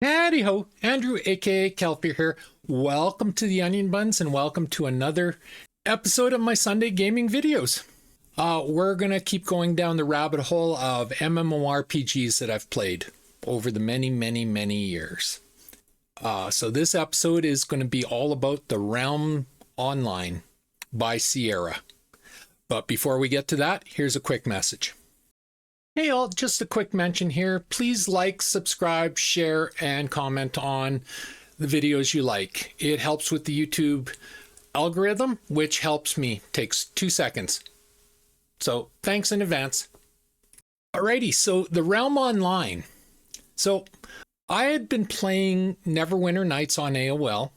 Howdy ho, Andrew aka Kelpier here. Welcome to the Onion Buns and welcome to another episode of my Sunday gaming videos. We're gonna keep going down the rabbit hole of MMORPGs that I've played over the many years. So this episode is going to be all about The Realm Online by Sierra. But before we get to that, here's a quick message. Hey all, just a quick mention here. Please like, subscribe, share, and comment on the videos you like. It helps with the YouTube algorithm, which helps me. Takes 2 seconds. So thanks in advance. Alrighty, so The Realm Online. So I had been playing Neverwinter Nights on AOL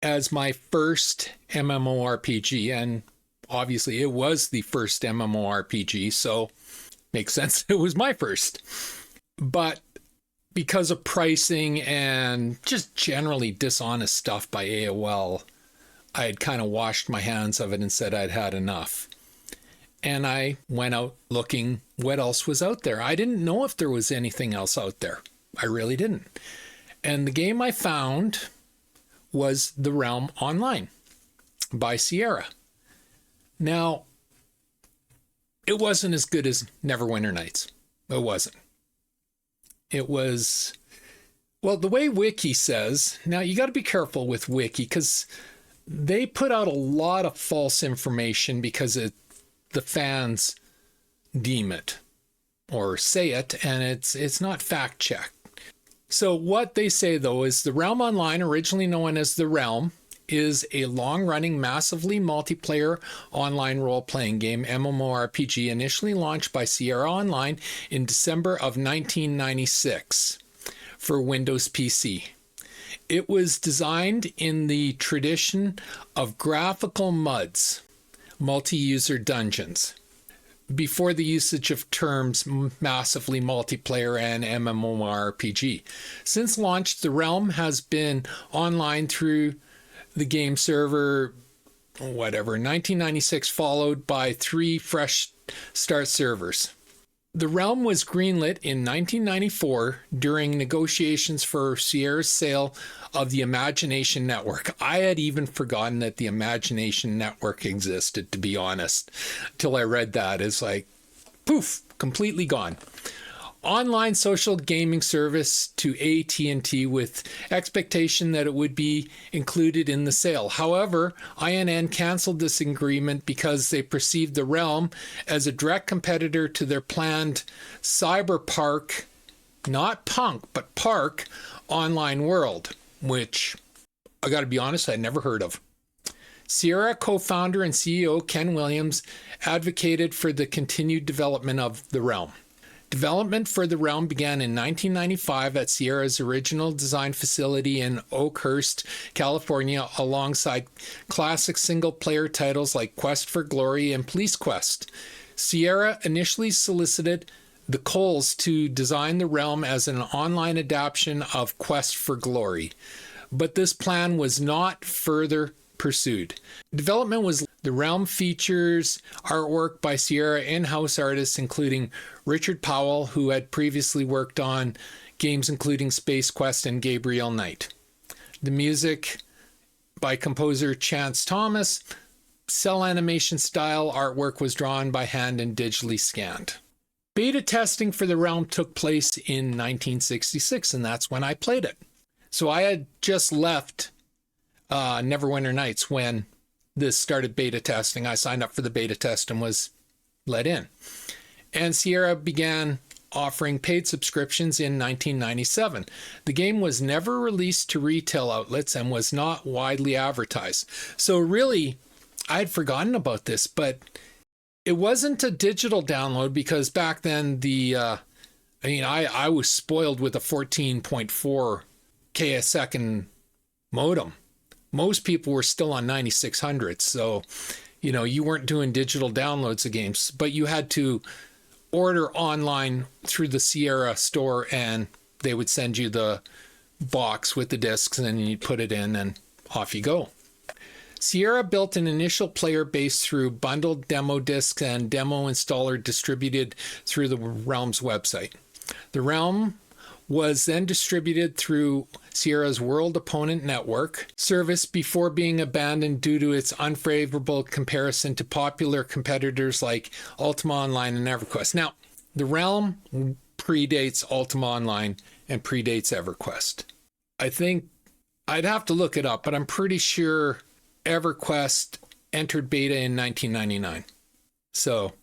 as my first MMORPG, and obviously it was the first MMORPG, so makes sense it was my first. But because of pricing and just generally dishonest stuff by AOL, I had kind of washed my hands of it and said I'd had enough. And I went out looking what else was out there. I didn't know if there was anything else out there. I really didn't. And the game I found was The Realm Online by Sierra. Now, it wasn't as good as Neverwinter Nights. It wasn't. It was, well, the way Wiki says, now you got to be careful with Wiki because they put out a lot of false information because the fans deem it or say it, and it's not fact checked. So what they say, though, is The Realm Online, originally known as The Realm, is a long-running, massively multiplayer online role-playing game, MMORPG, initially launched by Sierra Online in December of 1996 for Windows PC. It was designed in the tradition of graphical MUDs, multi-user dungeons, before the usage of terms massively multiplayer and MMORPG. Since launch, The Realm has been online through the game server, 1996, followed by 3 fresh start servers. The Realm was greenlit in 1994 during negotiations for Sierra's sale of the Imagination Network. I had even forgotten that the Imagination Network existed, to be honest, till I read that. It's like, poof, completely gone. Online social gaming service to AT&T with expectation that it would be included in the sale. However, INN canceled this agreement because they perceived The Realm as a direct competitor to their planned Cyberpark, not Punk, but Park online world, which I got to be honest, I'd never heard of. Sierra co-founder and CEO Ken Williams advocated for the continued development of The Realm. Development for The Realm began in 1995 at Sierra's original design facility in Oakhurst, California, alongside classic single-player titles like Quest for Glory and Police Quest. Sierra initially solicited the Coles to design The Realm as an online adaptation of Quest for Glory, but this plan was not further pursued. Development was The Realm features artwork by Sierra in-house artists, including Richard Powell, who had previously worked on games including Space Quest and Gabriel Knight. The music by composer Chance Thomas. Cell animation style artwork was drawn by hand and digitally scanned. Beta testing for The Realm took place in 1966, and that's when I played it. So I had just left Neverwinter Nights when this started beta testing. I signed up for the beta test and was let in. And Sierra began offering paid subscriptions in 1997. The game was never released to retail outlets and was not widely advertised. So really, I'd forgotten about this, but it wasn't a digital download because back then I was spoiled with a 14.4K a second modem. Most people were still on 9600s, so you weren't doing digital downloads of games, but you had to order online through the Sierra store, and they would send you the box with the discs, and then you put it in, and off you go. Sierra built an initial player base through bundled demo discs and demo installer distributed through the Realm's website. The Realm was then distributed through Sierra's World Opponent Network service before being abandoned due to its unfavorable comparison to popular competitors like Ultima Online and EverQuest. Now, The Realm predates Ultima Online and predates EverQuest. I think I'd have to look it up, but I'm pretty sure EverQuest entered beta in 1999. So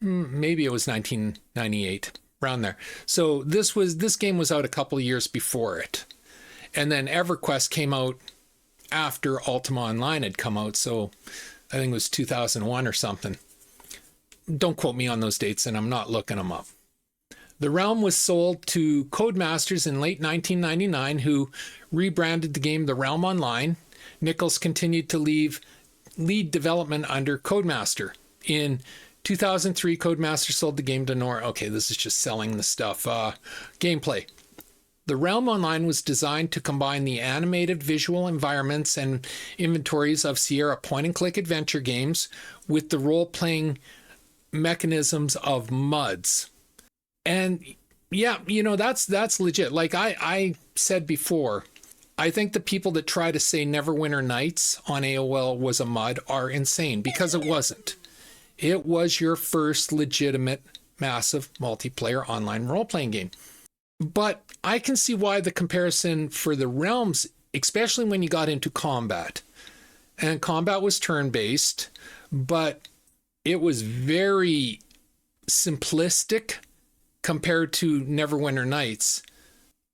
maybe it was 1998, around there. So this game was out a couple of years before it. And then EverQuest came out after Ultima Online had come out. So I think it was 2001 or something. Don't quote me on those dates, and I'm not looking them up. The Realm was sold to Codemasters in late 1999, who rebranded the game The Realm Online. Nichols continued to lead development under Codemaster. In 2003, Codemaster sold the game to Nora. Okay, this is just selling the stuff. Gameplay. The Realm Online was designed to combine the animated visual environments and inventories of Sierra point-and-click adventure games with the role-playing mechanisms of MUDs. And yeah, that's legit. Like I said before, I think the people that try to say Neverwinter Nights on AOL was a MUD are insane, because it wasn't. It was your first legitimate, massive multiplayer online role-playing game. But I can see why the comparison for the Realms, especially when you got into combat. And combat was turn-based, but it was very simplistic compared to Neverwinter Nights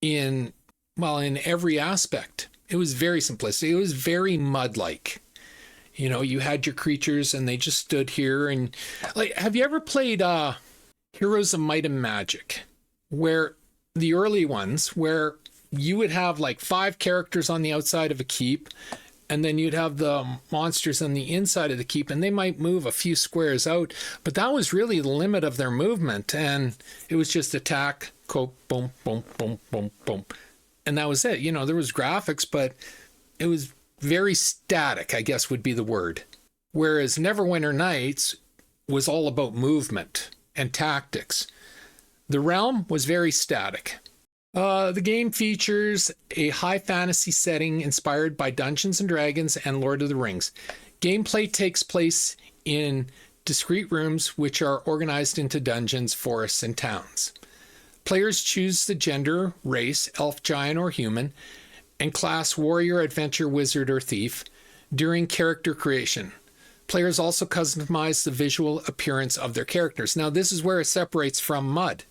in every aspect. It was very simplistic. It was very MUD-like. You had your creatures and they just stood here. And like, have you ever played Heroes of Might and Magic, where the early ones, where you would have like 5 characters on the outside of a keep, and then you'd have the monsters on the inside of the keep, and they might move a few squares out, but that was really the limit of their movement. And it was just attack, cope, boom, boom, boom, boom, boom. And that was it. There was graphics, but it was very static, I guess would be the word. Whereas Neverwinter Nights was all about movement and tactics. The Realm was very static. The game features a high fantasy setting inspired by Dungeons and Dragons and Lord of the Rings. Gameplay takes place in discrete rooms which are organized into dungeons, forests, and towns. Players choose the gender, race, elf, giant, or human, and class warrior, adventure, wizard, or thief during character creation. Players also customize the visual appearance of their characters. Now, this is where it separates from MUD.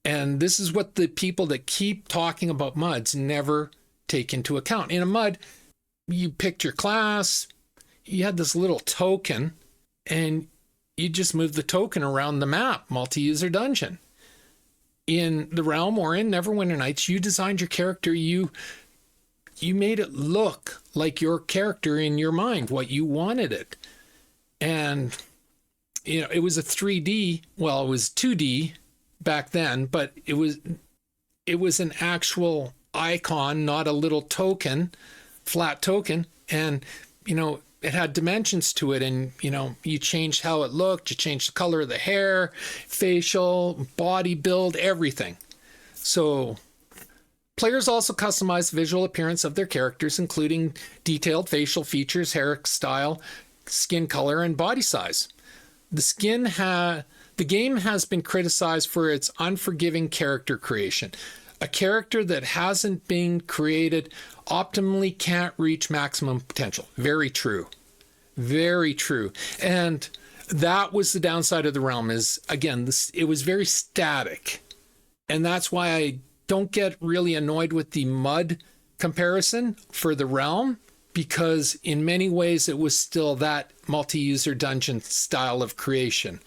And this is what the people that keep talking about MUDs never take into account. In a MUD, you picked your class, you had this little token, and you just move the token around the map, multi-user dungeon. In the Realm or in Neverwinter Nights, you designed your character, you made it look like your character in your mind, what you wanted it. And, it was a 3D, well, it was 2D back then, but it was an actual icon, not a little token, flat token. And, it had dimensions to it, and, you changed how it looked, you changed the color of the hair, facial, body build, everything. So players also customize the visual appearance of their characters, including detailed facial features, hairstyle, skin color, and body size. The game has been criticized for its unforgiving character creation. A character that hasn't been created optimally can't reach maximum potential. Very true. Very true. And that was the downside of the Realm is, again, it was very static. And that's why I don't get really annoyed with the MUD comparison for the Realm, because in many ways it was still that multi-user dungeon style of creation.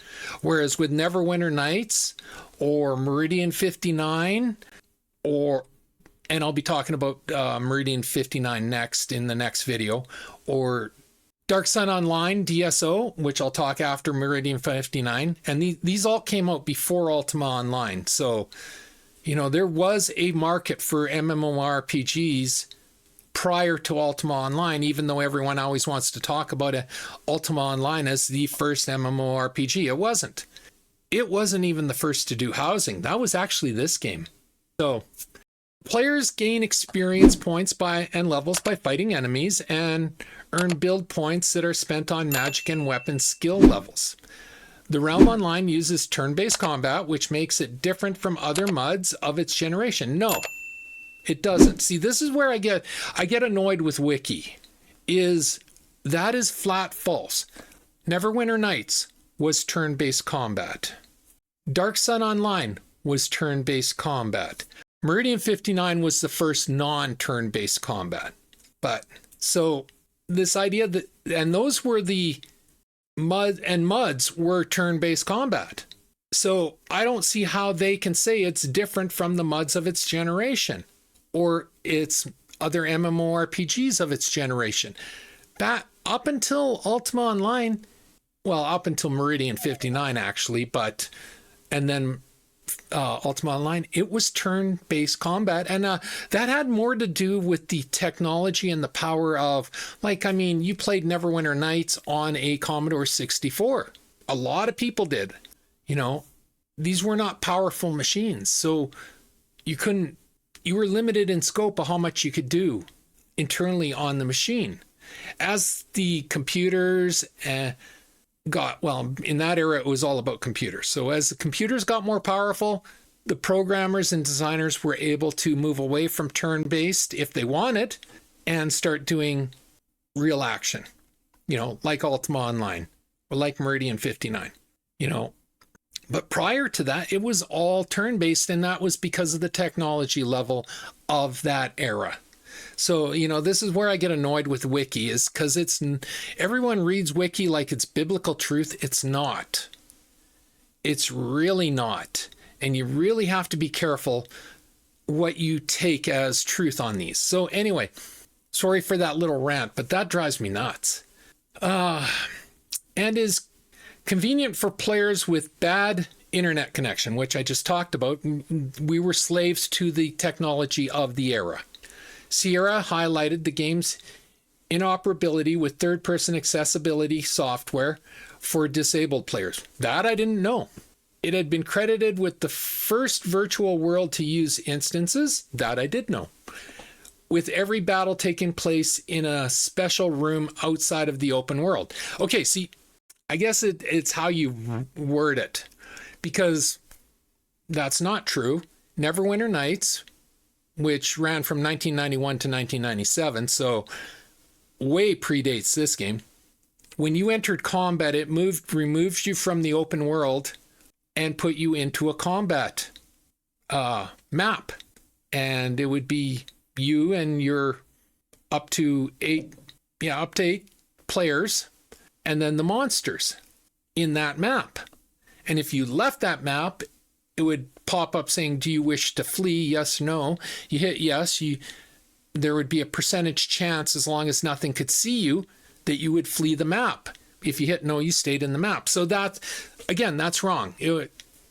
Whereas with Neverwinter Nights or Meridian 59, and I'll be talking about Meridian 59 next in the next video, or Dark Sun Online DSO, which I'll talk after Meridian 59. And these all came out before Ultima Online. So, there was a market for MMORPGs prior to Ultima Online, even though everyone always wants to talk about Ultima Online as the first MMORPG. It wasn't. It wasn't even the first to do housing. That was actually this game. So players gain experience points and levels by fighting enemies and earn build points that are spent on magic and weapon skill levels. The Realm Online uses turn-based combat, which makes it different from other MUDs of its generation. No, it doesn't. See, this is where I get annoyed with Wiki. That is flat false. Neverwinter Nights was turn-based combat. Dark Sun Online was turn-based combat. Meridian 59 was the first non-turn-based combat. But so this idea that, and those were the MUDs were turn-based combat. So I don't see how they can say it's different from the MUDs of its generation or its other MMORPGs of its generation. Up until Ultima Online, well, up until Meridian 59 actually, and then Ultima Online, it was turn-based combat, and that had more to do with the technology and the power of, you played Neverwinter Nights on a Commodore 64. A lot of people did. These were not powerful machines, so you were limited in scope of how much you could do internally on the machine. As the computers in that era, it was all about computers. So as the computers got more powerful, the programmers and designers were able to move away from turn-based if they wanted and start doing real action, like Ultima Online or like Meridian 59, But prior to that, it was all turn-based, and that was because of the technology level of that era. So, this is where I get annoyed with Wiki, is because everyone reads Wiki like it's biblical truth. It's not. It's really not. And you really have to be careful what you take as truth on these. So anyway, sorry for that little rant, but that drives me nuts. And is convenient for players with bad internet connection, which I just talked about. We were slaves to the technology of the era. Sierra highlighted the game's inoperability with third-person accessibility software for disabled players. That I didn't know. It had been credited with the first virtual world to use instances. That I did know. With every battle taking place in a special room outside of the open world. Okay, see, I guess it's how you word it, because that's not true. Neverwinter Nights, which ran from 1991 to 1997, so way predates this game. When you entered combat, it removes you from the open world and put you into a combat map. And it would be you and your up to eight players, and then the monsters in that map. And if you left that map, it would pop up saying, do you wish to flee? Yes, no. You hit yes, there would be a percentage chance, as long as nothing could see you, that you would flee the map. If you hit no, you stayed in the map. So that's wrong.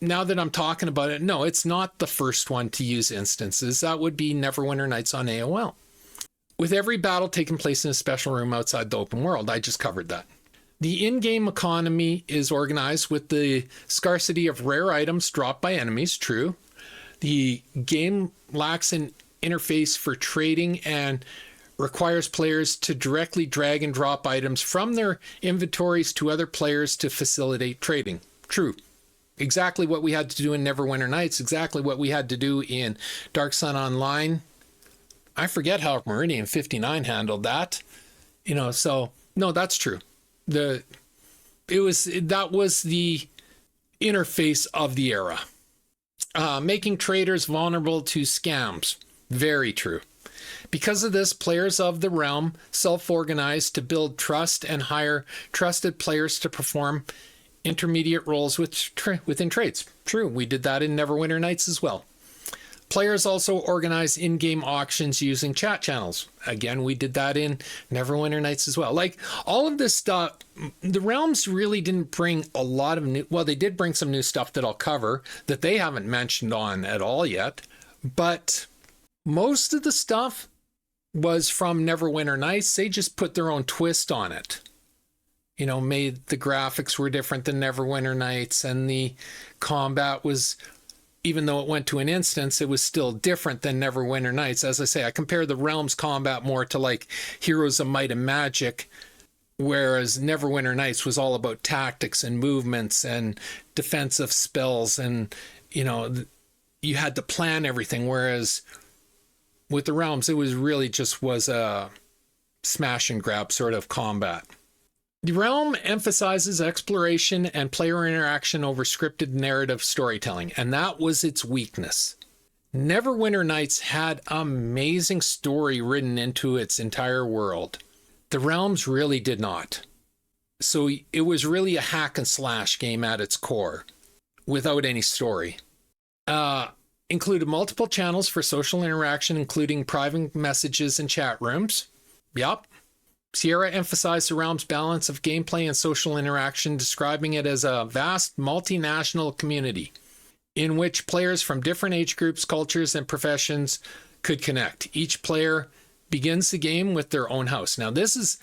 Now that I'm talking about it, no, it's not the first one to use instances. That would be Neverwinter Nights on AOL. With every battle taking place in a special room outside the open world. I just covered that. The in-game economy is organized with the scarcity of rare items dropped by enemies, true. The game lacks an interface for trading and requires players to directly drag and drop items from their inventories to other players to facilitate trading, true. Exactly what we had to do in Neverwinter Nights, exactly what we had to do in Dark Sun Online. I forget how Meridian 59 handled that, so no, that's true. That was the interface of the era. Making traders vulnerable to scams. Very true. Because of this, players of the realm self-organized to build trust and hire trusted players to perform intermediate roles within trades. True, we did that in Neverwinter Nights as well. Players also organize in-game auctions using chat channels. Again, we did that in Neverwinter Nights as well. Like, all of this stuff, the Realms really didn't bring a lot of new... Well, they did bring some new stuff that I'll cover that they haven't mentioned on at all yet. But most of the stuff was from Neverwinter Nights. They just put their own twist on it. Made the graphics were different than Neverwinter Nights, and the combat was even though it went to an instance, it was still different than Neverwinter Nights. As I say, I compare the Realms combat more to like Heroes of Might and Magic, whereas Neverwinter Nights was all about tactics and movements and defensive spells, and you had to plan everything, whereas with the Realms it was a smash and grab sort of combat. The Realm emphasizes exploration and player interaction over scripted narrative storytelling, and that was its weakness. Neverwinter Nights had amazing story written into its entire world. The Realms really did not. So it was really a hack and slash game at its core, without any story. Included multiple channels for social interaction, including private messages and chat rooms. Yup. Sierra emphasized the Realm's balance of gameplay and social interaction, describing it as a vast multinational community in which players from different age groups, cultures, and professions could connect. Each player begins the game with their own house. Now, this is,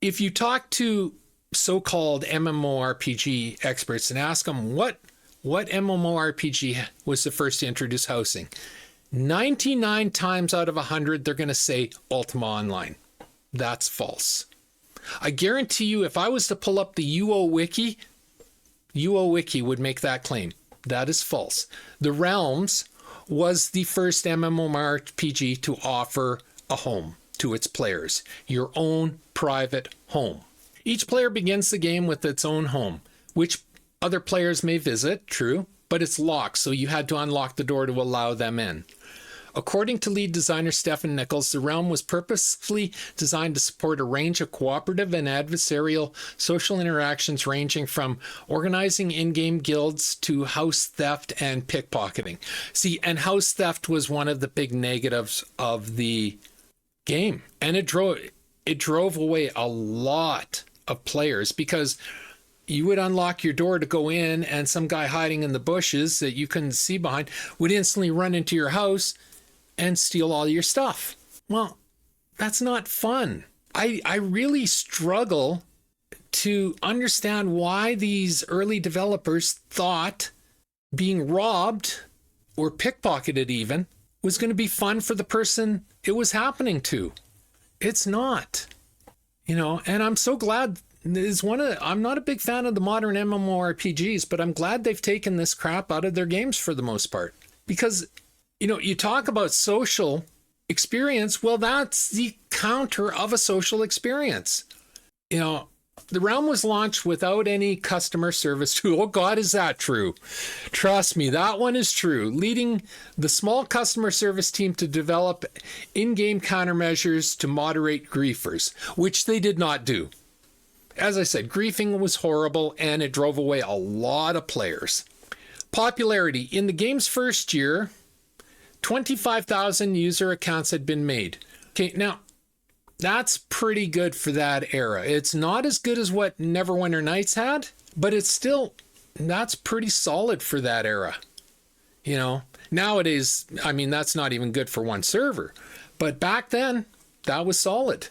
if you talk to so-called MMORPG experts and ask them what MMORPG was the first to introduce housing, 99 times out of 100, they're going to say Ultima Online. That's false. I guarantee you, if I was to pull up the UO Wiki would make that claim. That is false. The Realms was the first MMORPG to offer a home to its players, your own private home. Each player begins the game with its own home, which other players may visit, true, but it's locked, so you had to unlock the door to allow them in. According to lead designer Stephen Nichols, the Realm was purposefully designed to support a range of cooperative and adversarial social interactions, ranging from organizing in-game guilds to house theft and pickpocketing. See, and house theft was one of the big negatives of the game, and it drove away a lot of players, because you would unlock your door to go in, and some guy hiding in the bushes that you couldn't see behind would instantly run into your house and steal all your stuff. Well, that's not fun. I really struggle to understand why these early developers thought being robbed or pickpocketed even was going to be fun for the person it was happening to. It's not, and I'm so glad. I'm not a big fan of the modern MMORPGs, but I'm glad they've taken this crap out of their games for the most part, because you talk about social experience. Well, that's the counter of a social experience. The Realm was launched without any customer service tool. Oh God, is that true? Trust me, that one is true. Leading the small customer service team to develop in-game countermeasures to moderate griefers, which they did not do. As I said, griefing was horrible, and it drove away a lot of players. Popularity. In the game's first year, 25,000 user accounts had been made. Okay, now, that's pretty good for that era. It's not as good as what Neverwinter Nights had, but that's pretty solid for that era. Nowadays, that's not even good for one server. But back then, that was solid.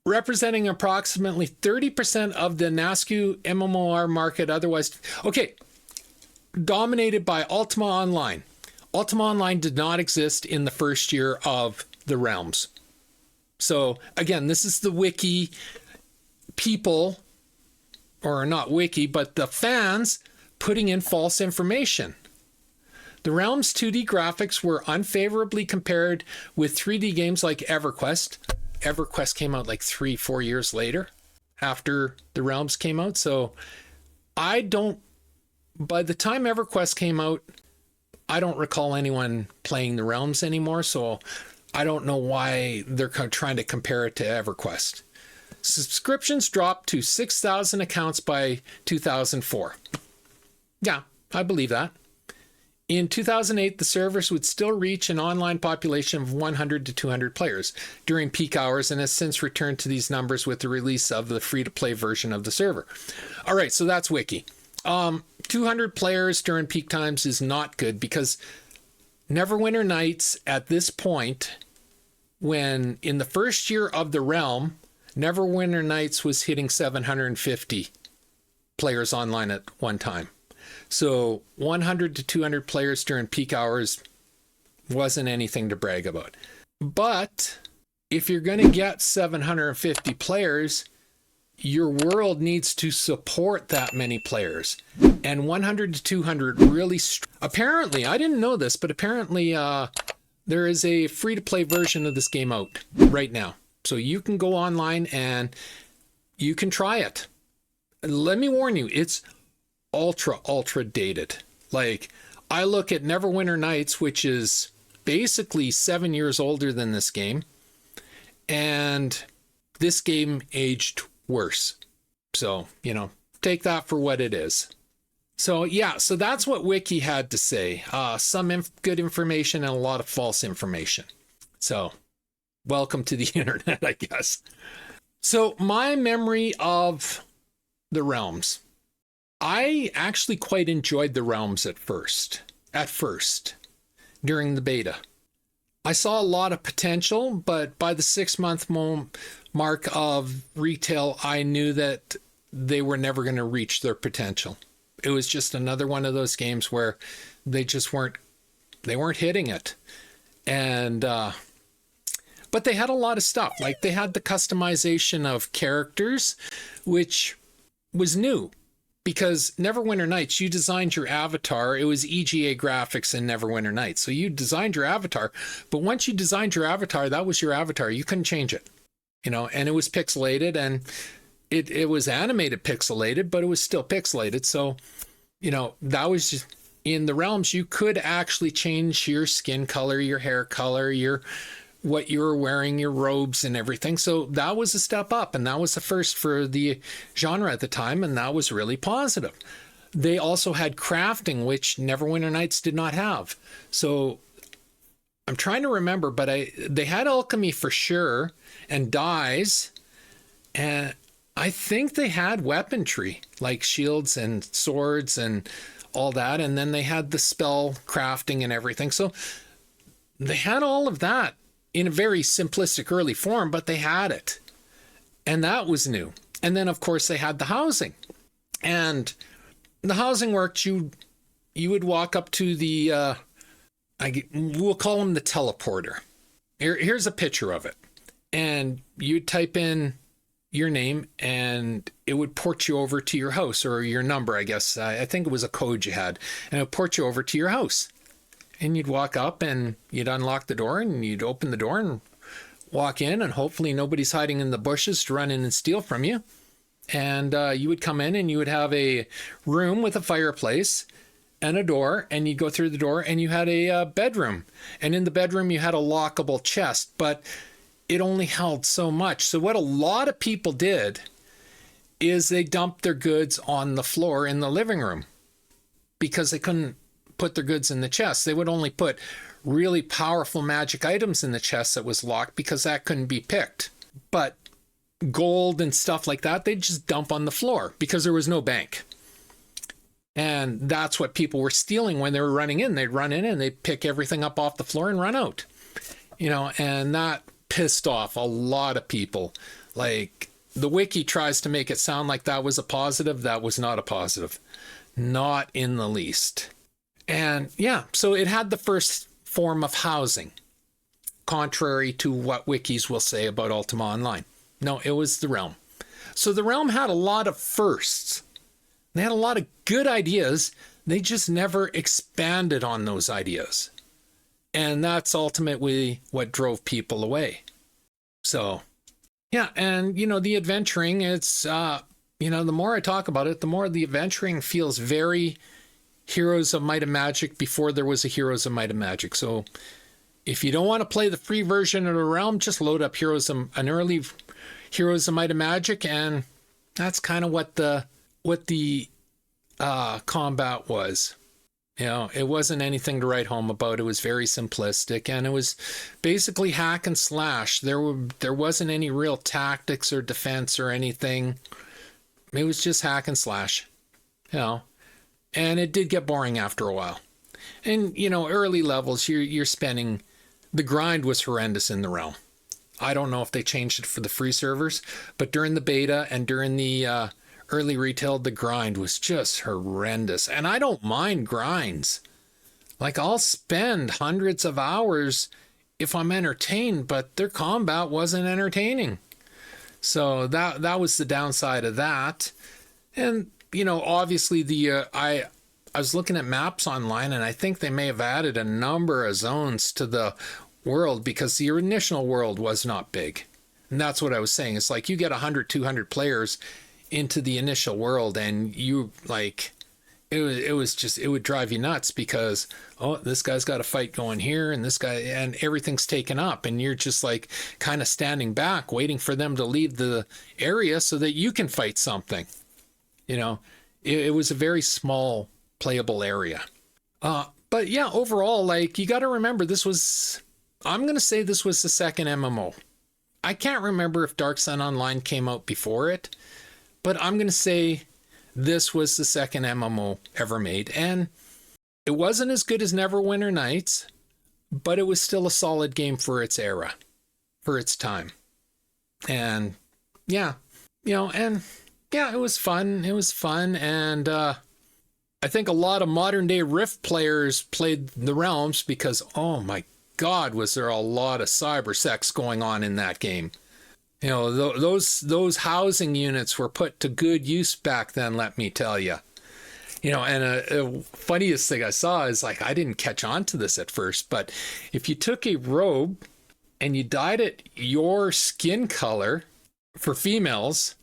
Representing approximately 30% of the NASCU MMOR market dominated by Ultima Online. Ultima Online did not exist in the first year of the Realms. So again, this is the wiki people, or not wiki, but the fans putting in false information. The Realms 2D graphics were unfavorably compared with 3D games like EverQuest. EverQuest came out like 3-4 years later after the Realms came out. So by the time EverQuest came out, I don't recall anyone playing the Realms anymore. So I don't know why they're trying to compare it to EverQuest. Subscriptions dropped to 6,000 accounts by 2004. Yeah, I believe that. In 2008, the servers would still reach an online population of 100 to 200 players during peak hours, and has since returned to these numbers with the release of the free-to-play version of the server. All right, so that's Wiki. 200 players during peak times is not good, because Neverwinter Nights at this point, when in the first year of the Realm, Neverwinter Nights was hitting 750 players online at one time. So 100 to 200 players during peak hours wasn't anything to brag about. But if you're going to get 750 players, your world needs to support that many players. And 100 to 200 really... Apparently, I didn't know this, but apparently there is a free-to-play version of this game out right now. So you can go online and you can try it. Let me warn you, it's ultra dated. Like, I look at Neverwinter Nights, which is basically 7 years older than this game, and this game aged worse. So, take that for what it is. So yeah, so that's what Wiki had to say. Some good information and a lot of false information. So welcome to the internet, I guess. So my memory of the realms. I actually quite enjoyed the realms at first, during the beta. I saw a lot of potential, but by the 6-month mark of retail, I knew that they were never going to reach their potential. It was just another one of those games where they just weren't hitting it. And, but they had a lot of stuff. Like, they had the customization of characters, which was new. Because Neverwinter Nights, you designed your avatar. It was EGA graphics in Neverwinter Nights. So you designed your avatar, but once you designed your avatar, that was your avatar. You couldn't change it, and it was pixelated, and it was animated pixelated, but it was still pixelated. So, that was just, in the realms, you could actually change your skin color, your hair color, what you were wearing, your robes and everything. So that was a step up, and that was the first for the genre at the time, and that was really positive. They also had crafting, which Neverwinter Nights did not have. So I'm trying to remember, but they had alchemy for sure, and dyes, and I think they had weaponry, like shields and swords and all that, and then they had the spell crafting and everything. So they had all of that in a very simplistic early form, but they had it. And that was new. And then, of course, they had the housing. And the housing worked. You would walk up to the, we'll call him the teleporter. Here's a picture of it. And you'd type in your name, and it would port you over to your house, or your number, I guess. I think it was a code you had. And it would port you over to your house. And you'd walk up and you'd unlock the door and you'd open the door and walk in, and hopefully nobody's hiding in the bushes to run in and steal from you. And you would come in and you would have a room with a fireplace and a door, and you'd go through the door and you had a bedroom. And in the bedroom you had a lockable chest, but it only held so much. So what a lot of people did is they dumped their goods on the floor in the living room because they couldn't put their goods in the chest. They would only put really powerful magic items in the chest that was locked because that couldn't be picked. But gold and stuff like that, they'd just dump on the floor because there was no bank. And that's what people were stealing when they were running in. They'd run in and they'd pick everything up off the floor and run out. And that pissed off a lot of people. Like, the wiki tries to make it sound like that was a positive. That was not a positive. Not in the least. And yeah, so it had the first form of housing, contrary to what wikis will say about Ultima Online. No, it was the realm. So the realm had a lot of firsts. They had a lot of good ideas. They just never expanded on those ideas. And that's ultimately what drove people away. So, yeah, and, the adventuring, it's, the more I talk about it, the more the adventuring feels very Heroes of Might and Magic before there was a Heroes of Might and Magic. So if you don't want to play the free version of the realm, just load up an early Heroes of Might and Magic, and that's kind of what the combat was. It wasn't anything to write home about. It was very simplistic, and it was basically hack and slash. There wasn't any real tactics or defense or anything. It was just hack and slash. And it did get boring after a while. And, early levels, you're spending... The grind was horrendous in the realm. I don't know if they changed it for the free servers, but during the beta and during the early retail, the grind was just horrendous. And I don't mind grinds. Like, I'll spend hundreds of hours if I'm entertained, but their combat wasn't entertaining. So that was the downside of that. And, obviously I was looking at maps online, and I think they may have added a number of zones to the world because the initial world was not big. And that's what I was saying. It's like you get 100, 200 players into the initial world, and you like, it would drive you nuts because, oh, this guy's got a fight going here, and this guy, and everything's taken up, and you're just like kind of standing back waiting for them to leave the area so that you can fight something. It was a very small playable area. But yeah, overall, like, you got to remember, I'm going to say this was the second MMO. I can't remember if Dark Sun Online came out before it, but I'm going to say this was the second MMO ever made. And it wasn't as good as Neverwinter Nights, but it was still a solid game for its era, for its time. And yeah, and yeah, it was fun. It was fun. And I think a lot of modern day Rift players played the Realms because, oh my God, was there a lot of cyber sex going on in that game. Those housing units were put to good use back then, let me tell you. And the funniest thing I saw is, like, I didn't catch on to this at first, but if you took a robe and you dyed it your skin color for females,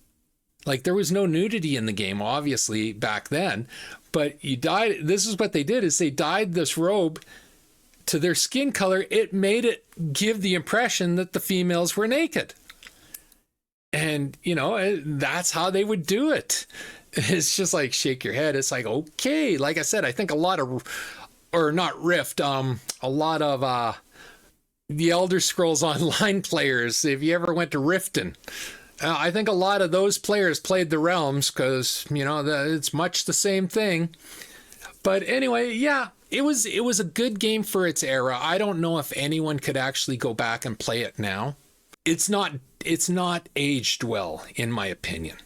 like, there was no nudity in the game, obviously, back then, but this is what they did, is they dyed this robe to their skin color. It made it give the impression that the females were naked. And, that's how they would do it. It's just like, shake your head. It's like, okay. Like I said, I think a lot of the Elder Scrolls Online players, if you ever went to Riften, I think a lot of those players played the Realms because, it's much the same thing. But anyway, yeah, it was a good game for its era. I don't know if anyone could actually go back and play it now. It's not aged well, in my opinion.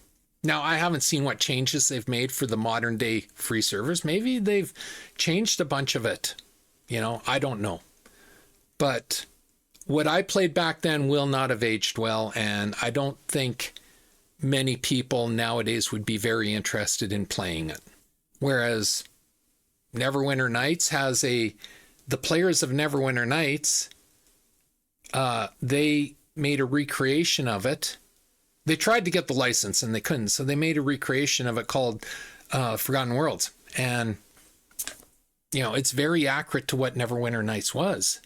Now, I haven't seen what changes they've made for the modern day free servers. Maybe they've changed a bunch of it. I don't know. But what I played back then will not have aged well, and I don't think many people nowadays would be very interested in playing it. Whereas Neverwinter Nights the players of Neverwinter Nights, they made a recreation of it. They tried to get the license and they couldn't, so they made a recreation of it called Forgotten Worlds. And, it's very accurate to what Neverwinter Nights was.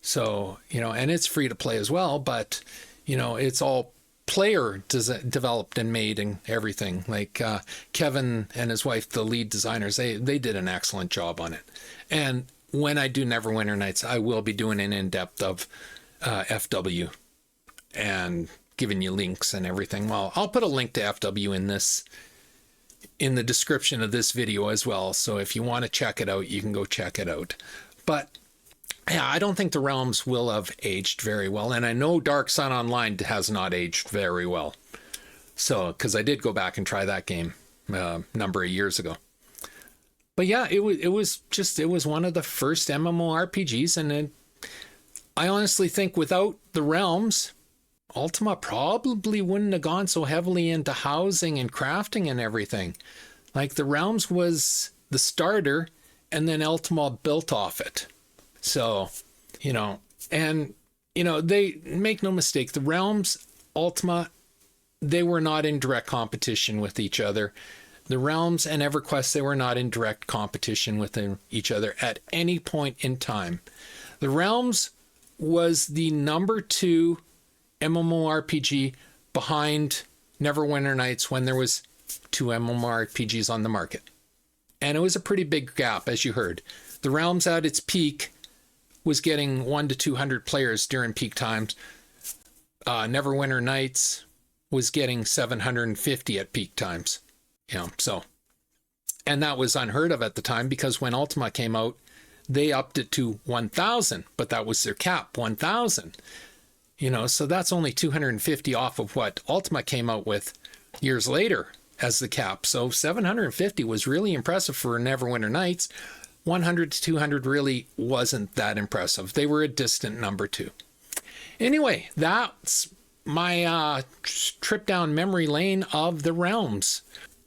So, and it's free to play as well, but, it's all player developed and made and everything. Like Kevin and his wife, the lead designers, they did an excellent job on it. And when I do Neverwinter Nights, I will be doing an in-depth of FW and giving you links and everything. Well, I'll put a link to FW in the description of this video as well. So if you want to check it out, you can go check it out. But yeah, I don't think the Realms will have aged very well. And I know Dark Sun Online has not aged very well. So, because I did go back and try that game a number of years ago. But yeah, it was one of the first MMORPGs. And I honestly think without the Realms, Ultima probably wouldn't have gone so heavily into housing and crafting and everything. Like, the Realms was the starter, and then Ultima built off it. So, they make no mistake, the Realms, Ultima, they were not in direct competition with each other. The Realms and EverQuest, they were not in direct competition with each other at any point in time. The Realms was the number 2 MMORPG behind Neverwinter Nights when there was 2 MMORPGs on the market. And it was a pretty big gap, as you heard. The Realms at its peak was getting 100 to 200 players during peak times. Neverwinter Nights was getting 750 at peak times. And that was unheard of at the time, because when Ultima came out, they upped it to 1,000, but that was their cap, 1,000. So that's only 250 off of what Ultima came out with years later. as the cap. So 750 was really impressive for Neverwinter Nights. 100 to 200 really wasn't that impressive. They were a distant number too. Anyway, that's my trip down memory lane of the Realms.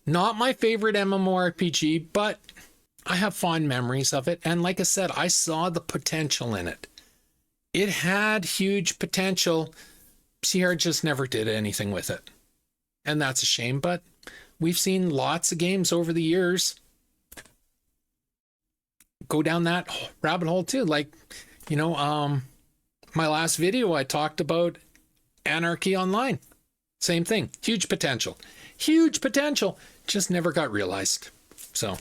Not my favorite MMORPG, but I have fond memories of it. And like I said, I saw the potential in it. It had huge potential. Sierra just never did anything with it. And that's a shame, but we've seen lots of games over the years go down that rabbit hole too. Like, you know, my last video, I talked about Anarchy Online. Same thing. Huge potential. Huge potential. Just never got realized. So,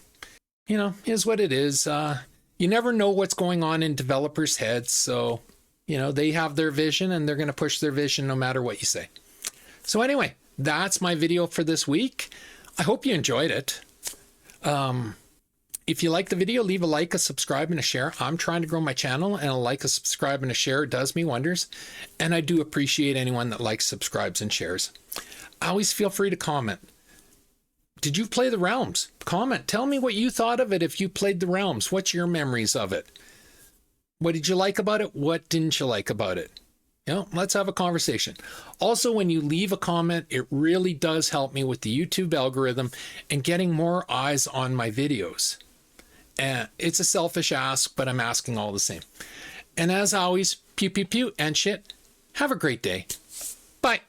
you know, is what it is. You never know what's going on in developers' heads. So, you know, they have their vision and they're going to push their vision no matter what you say. So anyway, that's my video for this week. I hope you enjoyed it. If you like the video, leave a like, a subscribe, and a share. I'm trying to grow my channel, and a like, a subscribe, and a share does me wonders. And I do appreciate anyone that likes, subscribes, and shares. Always feel free to comment. Did you play the Realms? Comment. Tell me what you thought of it if you played the Realms. What's your memories of it? What did you like about it? What didn't you like about it? You know, let's have a conversation. Also, when you leave a comment, it really does help me with the YouTube algorithm and getting more eyes on my videos. And it's a selfish ask, but I'm asking all the same. And as always, pew, pew, pew, and shit. Have a great day. Bye.